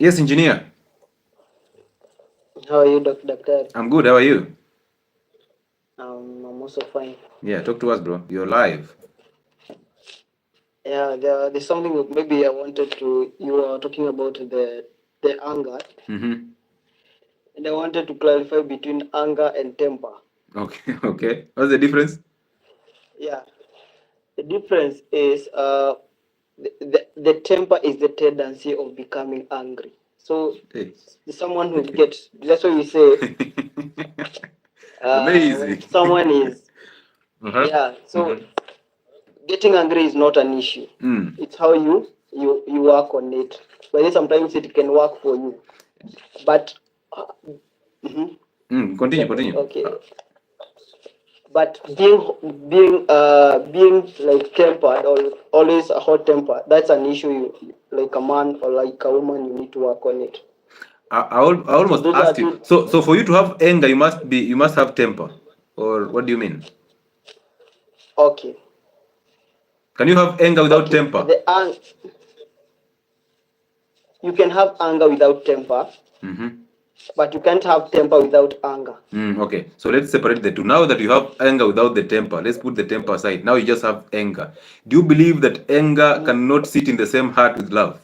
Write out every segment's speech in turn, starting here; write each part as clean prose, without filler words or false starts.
Yes, engineer. How are you, Doctor? I'm good. How are you? I'm also fine. Yeah, talk to us, bro. You're live. Yeah, there's something that maybe I wanted to. You were talking about the anger, Mm-hmm. and I wanted to clarify between anger and temper. Okay, okay. What's the difference? Yeah, the difference is the temper is the tendency of becoming angry. So Hey. someone who gets, that's what you say. When Amazing. someone is, Uh-huh. yeah, so Mm-hmm. getting angry is not an issue. Mm. It's how you work on it. But then sometimes it can work for you. But uh, mhm, Continue, continue. okay. But being like tempered or always a hot temper, that's an issue. Like a man or like a woman, you need to work on it. I So almost those are asked you. two. So for you to have anger, you must have temper. Or what do you mean? Okay, Can you have anger without okay. temper? You can have anger without temper, Mm-hmm. but you can't have temper without anger. Okay, so let's separate the two. Now that you have anger without the temper, let's put the temper aside. Now you just have anger. Do you believe that anger Mhm. cannot sit in the same heart with love?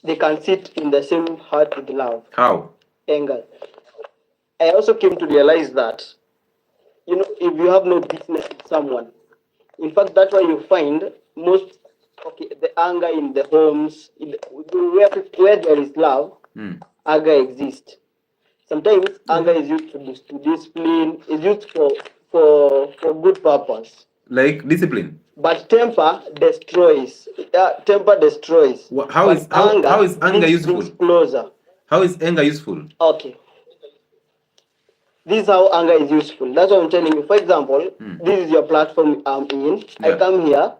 They can sit in the same heart with love. How? Anger. I also came to realize that if you have no business with someone, in fact, that's why you find most the anger in the homes, where there is love, Mm. anger exists. Sometimes anger Yeah. is used to discipline, is used for good purpose. Like discipline. But temper destroys. Temper destroys. How is But anger how is anger brings useful? closer. How is anger useful? Okay. This is how anger is useful. That's what I'm telling you. For example, Mm. this is your platform I'm in. I Yeah. come here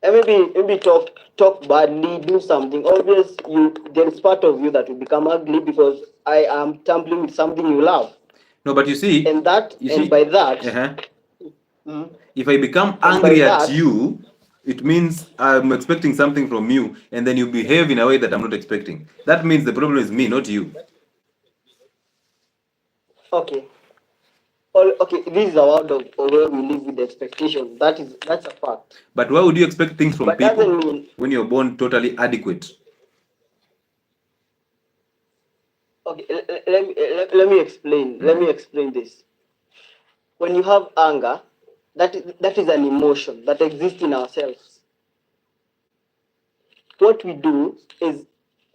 and maybe talk badly, do something. Obvious you there is part of you that will become ugly because I am tampering with something you love. No, but And that you and see, by that uh-huh. mm, If I become and by angry at that you, it means I'm expecting something from you, and then you behave in a way that I'm not expecting. That means the problem is me, not you. okay. Okay, this is a world of where we live with expectation. That's a fact. But why would you expect things from But people doesn't mean when you're born totally adequate? okay, let me explain. Let me Mm-hmm. explain this. When you have anger, that is an emotion that exists in ourselves. What we do is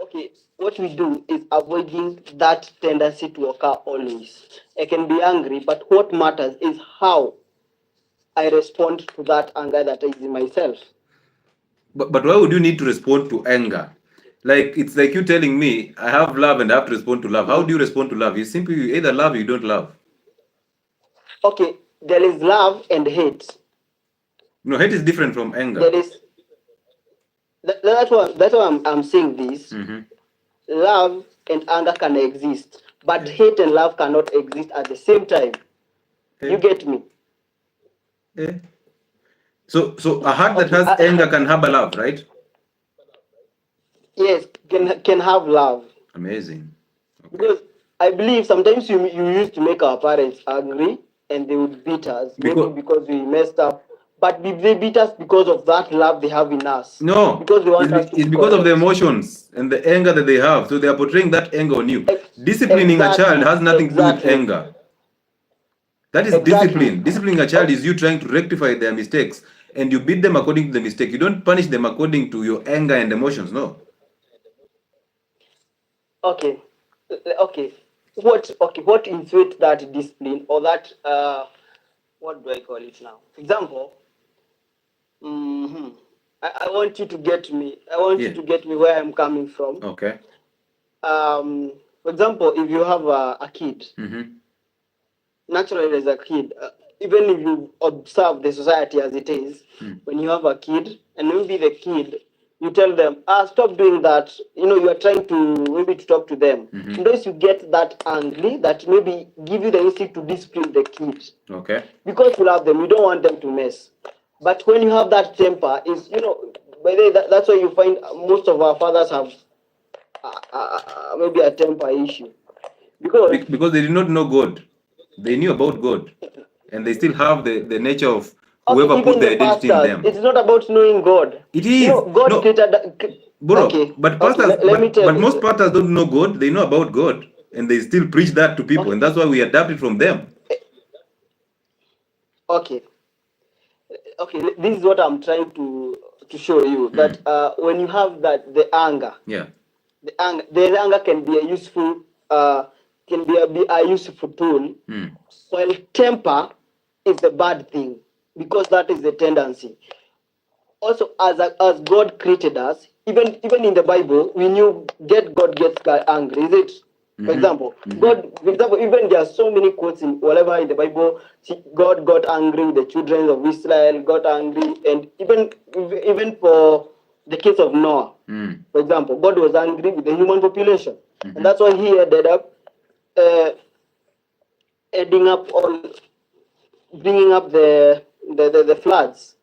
okay what we do is avoiding that tendency to occur always. I can be angry, but what matters is how I respond to that anger that is in myself. But why would you need to respond to anger? Like it's like you telling me I have love and I have to respond to love. How Mhm. do you respond to love? You either love or you don't love. Okay, there is love and hate. No, hate is different from anger. There is that's why I'm saying this. Mm-hmm. Love and anger can exist, but Eh, hate and love cannot exist at the same time. You eh, get me? eh. So a heart that Okay. has anger can harbor love, right? Yes, can have love. Amazing. Okay. Because I believe sometimes you used to make our parents angry and they would beat us, maybe Because because we messed up. But they beat us because of that love they have in us, no, because they want us to it's be because of the correct. emotions and the anger that they have. So they are portraying that anger on you. Disciplining a child Exactly, has nothing to do with exactly, anger. That is exactly. discipline. Disciplining a child Oh, is you trying to rectify their mistakes and you beat them according to the mistake. You don't punish them according to your anger and emotions. No. okay, okay. What inflates that discipline or that what do I call it now? For example, hmm I want you to get me. I want you Yeah. to get me where I'm coming from. Okay. For example, if you have a kid, Mm-hmm. naturally as a kid, even if you observe the society as it is, Mm. when you have a kid and maybe the kid, you tell them, stop doing that. You are trying to maybe to talk to them. Mm-hmm. Sometimes you get that angry that maybe give you the instinct to discipline the kid Okay. because you love them. You don't want them to mess. But when you have that temper, is by the way, that's why you find most of our fathers have maybe a temper issue, because Because they did not know God. They knew about God, and they still have the nature of okay, whoever put even the the identity in pastors, them. it's not about knowing God. It You is know, God no, created. bro. Okay, But okay. pastors, Let me tell but you. most pastors don't know God. They know about God, and they still preach that to people, Okay, and that's why we adapt it from them. okay, okay. This is what I'm trying to show you, that when you have that the anger, Yeah. the anger can be a useful be a useful tool, Mm. while temper is the bad thing, because that is the tendency. Also, as God created us, even in the Bible, we knew God gets angry. Is it? For Mm-hmm. example, for example, even there are so many quotes in whatever in the Bible. God got angry with the children of Israel, got angry, and even for the case of Noah, Mm. for example, God was angry with the human population, and Mm-hmm. that's why He ended up uh, ending up all bringing up the floods.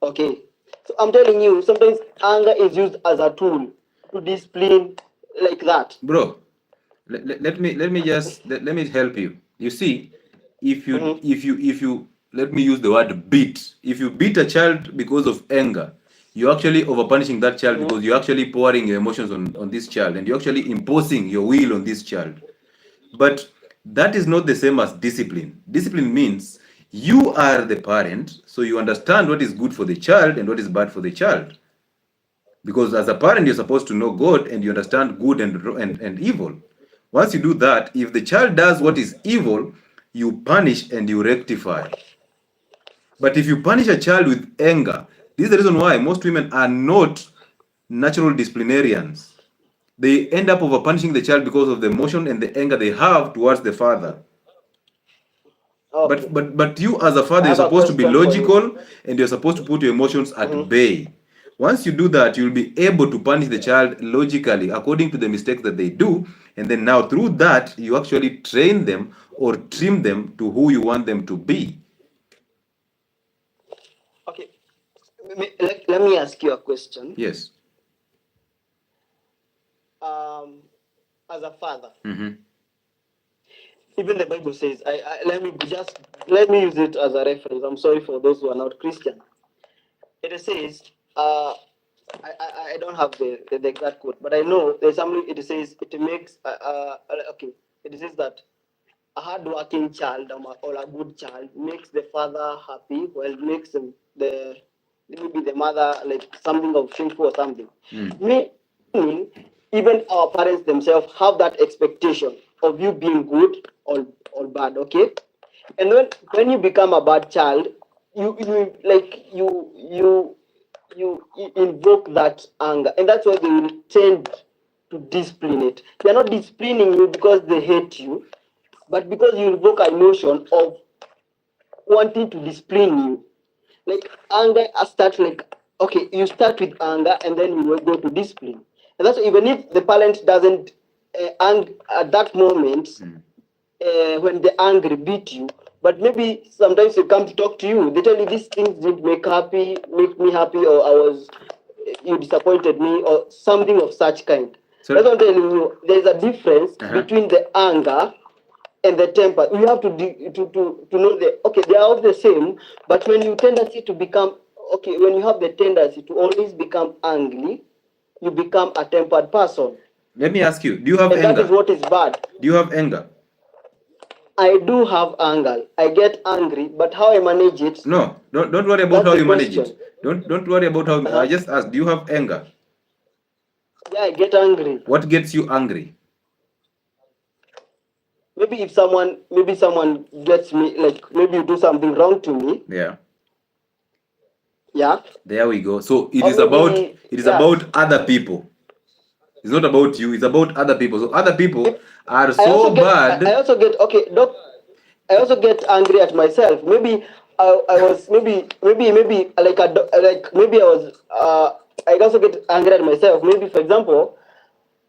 Okay. So I'm telling you, sometimes anger is used as a tool to discipline, like that. Bro, let me help you. You see, Mm-hmm. if you let me use the word beat. If you beat a child because of anger, you're actually over punishing that child Mm-hmm. because you're actually pouring your emotions on this child, and you're actually imposing your will on this child. But that is not the same as discipline. Discipline means you are the parent, so you understand what is good for the child and what is bad for the child. Because as a parent, you're supposed to know God and you understand good and evil. Once you do that, if the child does what is evil, you punish and you rectify. But if you punish a child with anger, this is the reason why most women are not natural disciplinarians. They end up over punishing the child because of the emotion and the anger they have towards the father. Okay. But you as a I father, you're have a supposed to be question for you. logical and you're supposed to put your emotions at Mm-hmm. bay. Once you do that, you'll be able to punish the child logically according to the mistakes that they do, and then now through that you actually train them or trim them to who you want them to be. Okay. Let me ask you a question. Yes. Um, as a father, Mm-hmm. even the Bible says, let me use it as a reference. I'm sorry for those who are not Christian. It says, I don't have the exact quote, but I know there's something. It says it makes okay. It says that a hardworking child or a good child makes the father happy, while makes the maybe the mother like something of shameful or something. Mm. Meaning, even our parents themselves have that expectation of you being good or bad. Okay, and when you become a bad child, you like you invoke that anger, and that's why they will tend to discipline it. They're not disciplining you because they hate you, but because you invoke an emotion of wanting to discipline you. Like anger starts like, okay, you start with anger and then you will go to discipline. And that's even if the parent doesn't at that moment when the angry beat you, but maybe sometimes they come to talk to you. They tell you these things didn't make me happy, or I was you disappointed me, or something of such kind. So That's what I'm telling you. There's a difference uh-huh. between the anger and the temper. You have to know the okay, they are all the same, but when you tendency to become okay, when you have the tendency to always become angry, you become a tempered person, Let me ask you, do you have and that is anger? what is bad. Do you have anger? I do have anger. I get angry, but how I manage it, No, don't worry about that's how the you manage it. question. Don't worry about how I Uh-huh. just asked, do you have anger? Yeah, I get angry. What gets you angry? Maybe someone gets me, like maybe you do something wrong to me. Yeah. Yeah. There we go. So Or maybe it is yeah. about other people. It's not about you, it's about other people. So other people If are I so also get I bad. also get okay, doc, I also get angry at myself. Maybe I was maybe like like maybe I also get angry at myself. Maybe for example,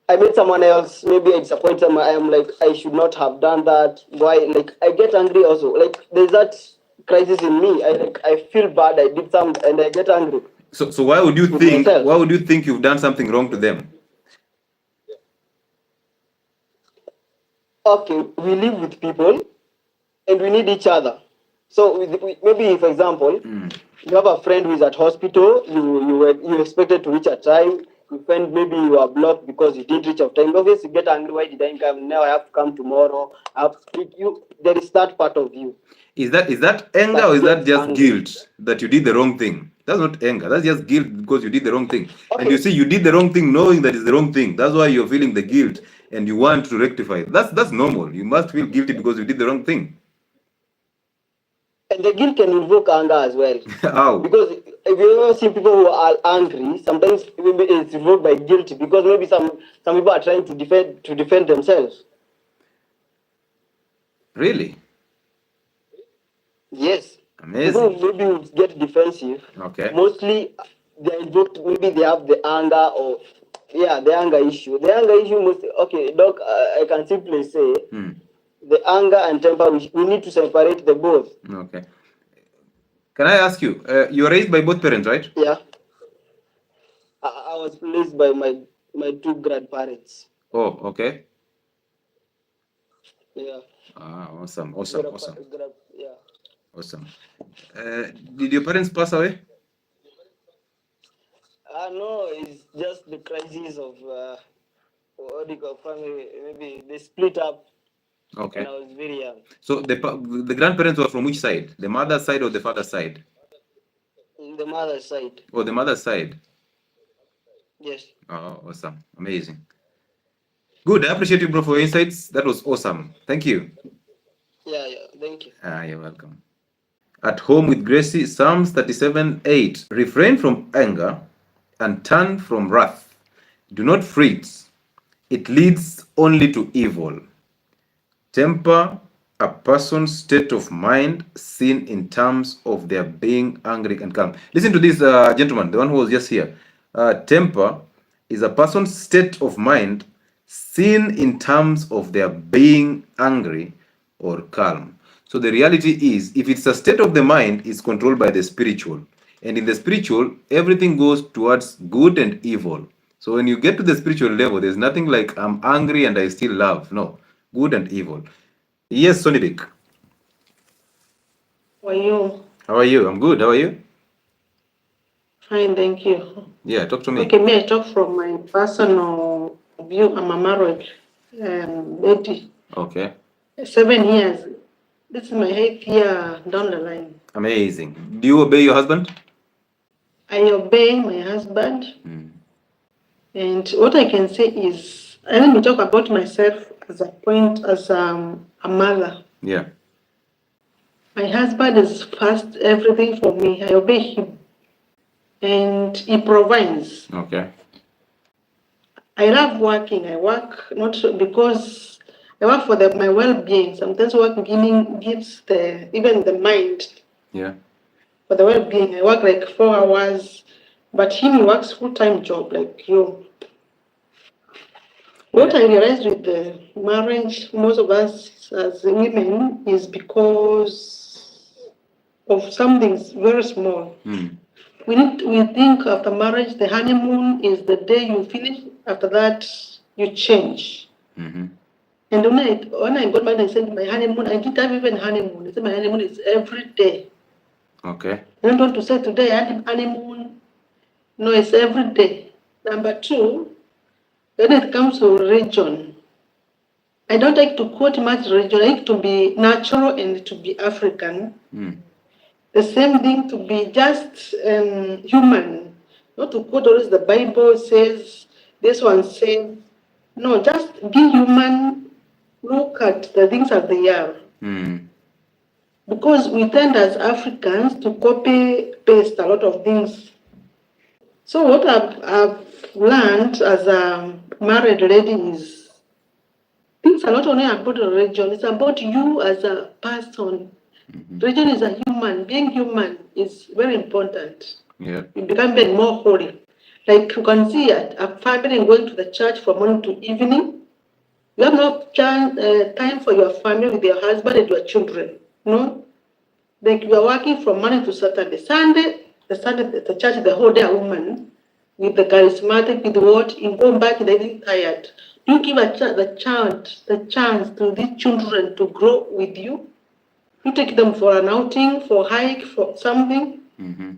I made someone else, maybe I disappoint them. I am like I should not have done that. Why? Like I get angry also. Like there's that crisis in me. I feel bad. I did something and I get angry So why with myself. would you think you've done something wrong to them? okay, we live with people and we need each other. So maybe, for example, you have a friend who is at hospital. You expected to reach a time. You find maybe you are blocked because you didn't reach on time. Obviously, you get angry. Why did I come? Now I have to come tomorrow. I have to treat you. There is that part of you. Is that anger That or is that gets just angry. guilt that you did the wrong thing? That's not anger. That's just guilt because you did the wrong thing. And you Okay. see, you did the wrong thing knowing that it's the wrong thing. That's why you're feeling the guilt and you want to rectify it. That's normal. You must feel guilty because you did the wrong thing. And the guilt can invoke anger as well. How? Because if you ever see people who are angry, sometimes maybe it's invoked by guilt because maybe some people are trying to defend themselves. Really? Yes. Amazing. People maybe would get defensive. Okay. Mostly they're invoked, maybe they have the anger or the anger issue. The anger issue mostly, okay, doc, I can simply say the anger and temper, we need to separate the both. Okay. Can I ask you, you were raised by both parents, right? Yeah. I was raised by my two grandparents. Oh, okay. Yeah. Awesome. Yeah. Awesome. Did your parents pass away? No, it's just the crisis of what do you call family. Maybe they split up Okay. when I was very young. So the grandparents were from which side? The mother's side or the father's side? The mother's side. Oh, the mother's side. Yes. Oh, awesome. Amazing. Good. I appreciate you, bro, for your insights. That was awesome. Thank you. Yeah. Thank you. You're welcome. At home with Gracie, Psalms 37:8. Refrain from anger and turn from wrath. Do not fret. It leads only to evil. Temper a person's state of mind seen in terms of their being angry and calm. Listen to this gentleman, the one who was just here. Temper is a person's state of mind seen in terms of their being angry or calm. So the reality is, if it's a state of the mind, it's controlled by the spiritual. And in the spiritual, everything goes towards good and evil. So when you get to the spiritual level, there's nothing like I'm angry and I still love. No, good and evil. Yes, Sonidik. How are you? How are you? I'm good. How are you? Fine, thank you. Yeah, talk to me. Okay, may I talk from my personal view? I'm a married lady. Okay. 7 years. This is my 8th year down the line. Amazing. Do you obey your husband? I obey my husband. And what I can say is, let me talk about myself as a mother. Yeah. My husband is first everything for me. I obey him. And he provides. Okay. I love working. I work not because I work for my well-being. Sometimes work gives even the mind. Yeah. For the well-being, I work like 4 hours, but he works full-time job like you. What I realized with the marriage, most of us as women, is because of something very small. We think after marriage, the honeymoon is the day you finish. After that, you change. And when I got married, I said my honeymoon, I didn't have even honeymoon. I said my honeymoon is every day. Okay. I don't want to say today I had honeymoon. No, it's every day. Number 2, when it comes to religion, I don't like to quote much religion. I like to be natural and to be African. The same thing to be just human. Not to quote always the Bible says, this one says. No, just be human. Look at the things as they are. Because we tend as Africans to copy paste a lot of things. So what I've learned as a married lady is things are not only about religion, it's about you as a person. Religion is a human. Being human is very important. Yeah. You become even more holy. Like you can see a family going to the church from morning to evening. You have no time for your family with your husband and your children. No? Like you are working from Monday to Saturday. The church, the whole day, a woman with the charismatic, with what, you go back, they didn't tired. You give the chance to these children to grow with you. You take them for an outing, for hike, for something. Mm-hmm.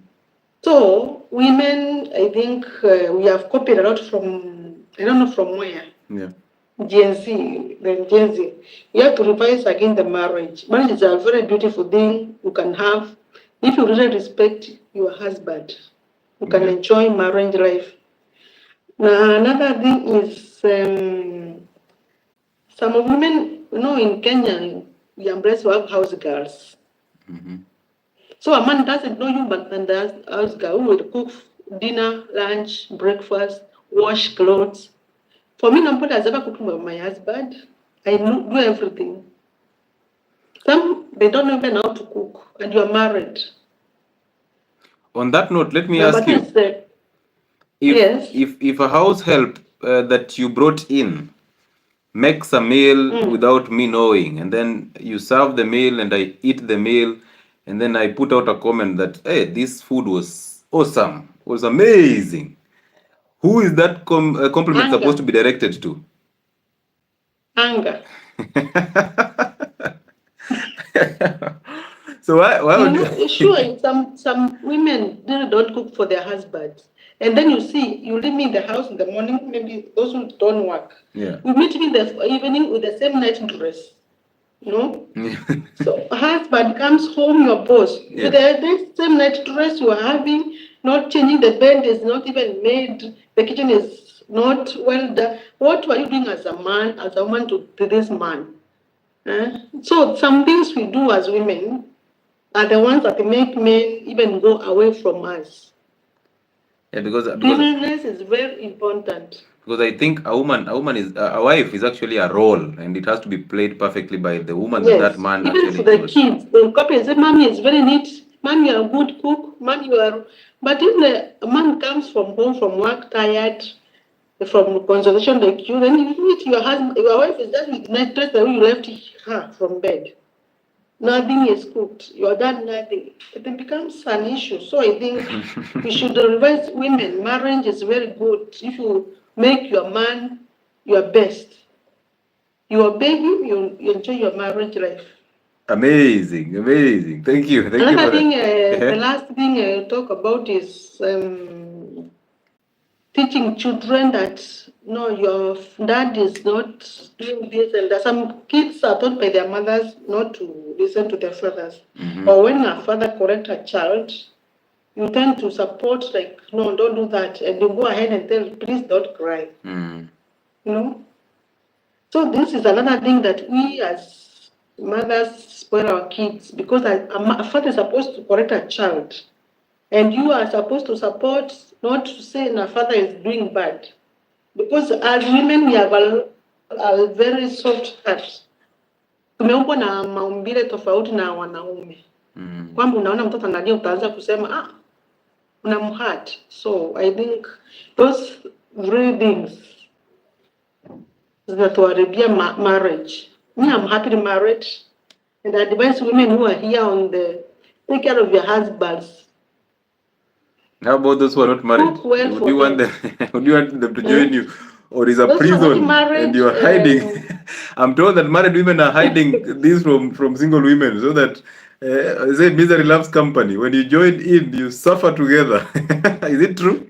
So women, I think we have copied a lot from, I don't know from where. Yeah. Gen Z, then Gen Z. You have to revise again the marriage. Marriage is a very beautiful thing you can have if you really respect your husband. You can Yeah. enjoy marriage life. Now, another thing is some of women, in Kenya, we embrace to have house girls. Mm-hmm. So a man doesn't know you, but then the house girl who will cook dinner, lunch, breakfast, wash clothes. For me, nobody has ever cooked for my husband. I do everything. Some, they don't even know how to cook, and you're married. On that note, let me Number ask two you, is that, if yes. if a house help that you brought in makes a meal without me knowing, and then you serve the meal and I eat the meal, and then I put out a comment that, hey, this food was awesome, was amazing. Who is that compliment supposed to Anger. be directed to? Anger. So why would you? Sure, some women really don't cook for their husbands. And then you see, you leave me in the house in the morning, maybe those who don't work. Yeah. We meet me in the evening with the same night dress. So husband comes home, your boss, Yeah. with the same night dress you are having, not changing, the bed is not even made, the kitchen is not well done. What were you doing as a man, as a woman to this man? So some things we do as women are the ones that make men even go away from us. Yeah, because Cleanliness is very important. I think a wife is actually a role, and it has to be played perfectly by the woman that Yes, man even actually for the chose. kids, they'll copy and say, Mommy is very neat. Mommy, you are a good cook. Mommy, you are. But if the man comes from home from work tired, from consultation like you, then you meet your husband, your wife is just with night dress the way you left her from bed. Nothing is cooked. You are done nothing. It becomes an issue. So I think we should revise women. Marriage is very good if you make your man your best. You obey him, you enjoy your marriage life. Amazing, amazing. Thank you for Another thing, that. the last thing I talk about is teaching children that no, your dad is not doing this, and that some kids are taught by their mothers not to listen to their fathers. Mhm. Or when a father corrects a child, you tend to support, like, no, don't do that, and you go ahead and tell, please don't cry. Mm. So this is another thing that we as mothers spoil our kids, because a father is supposed to correct a child, and you are supposed to support, not to say a father is doing bad. Because as women we have a very soft heart. Tumeumbwa na maumbile tofauti na wanaume. Kwamba unaona mtoto analia utaanza kusema unamhurt. So I think those three things zinatuharibia marriage. Me, I'm happily married, and I advise women who are here on take care of your husbands. How about those who are not married? Cook well Would you want them? Would you want them to join you, or is a Those who are not prison married, and you are hiding? I'm told that married women are hiding this from single women, so that say misery loves company. When you join in, you suffer together. Is it true?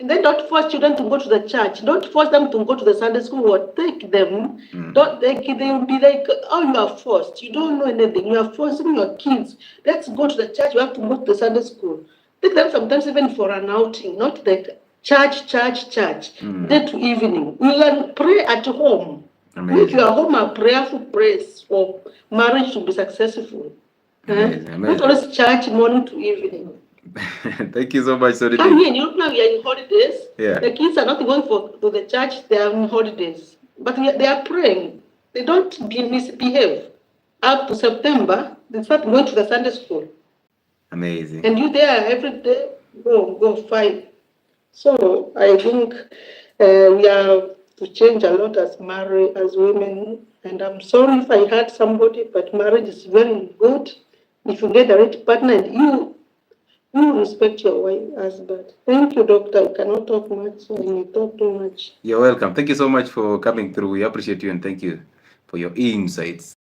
And then don't force children to go to the church. Don't force them to go to the Sunday school or take them. Don't they will be like, oh, you are forced. You don't know anything. You are forcing your kids. Let's go to the church. You have to go to the Sunday school. Take them sometimes even for an outing, not the church. Day to evening. We can pray at home. Amazing. Make your home a prayerful place for marriage to be successful. Amazing. Not always church morning to evening. Thank you so much, Sorry. Come here, you know we are in holidays. Yeah. The kids are not going to the church, they are in holidays. But they are praying. They don't misbehave. Up to September, they start going to the Sunday school. Amazing. And you there every day, go fight. So I think we have to change a lot as women. And I'm sorry if I hurt somebody, but marriage is very good. If you get the right partner and You respect your wife husband. Thank you, doctor. I cannot talk much, so you talk too much. You're welcome. Thank you so much for coming through. We appreciate you and thank you for your insights.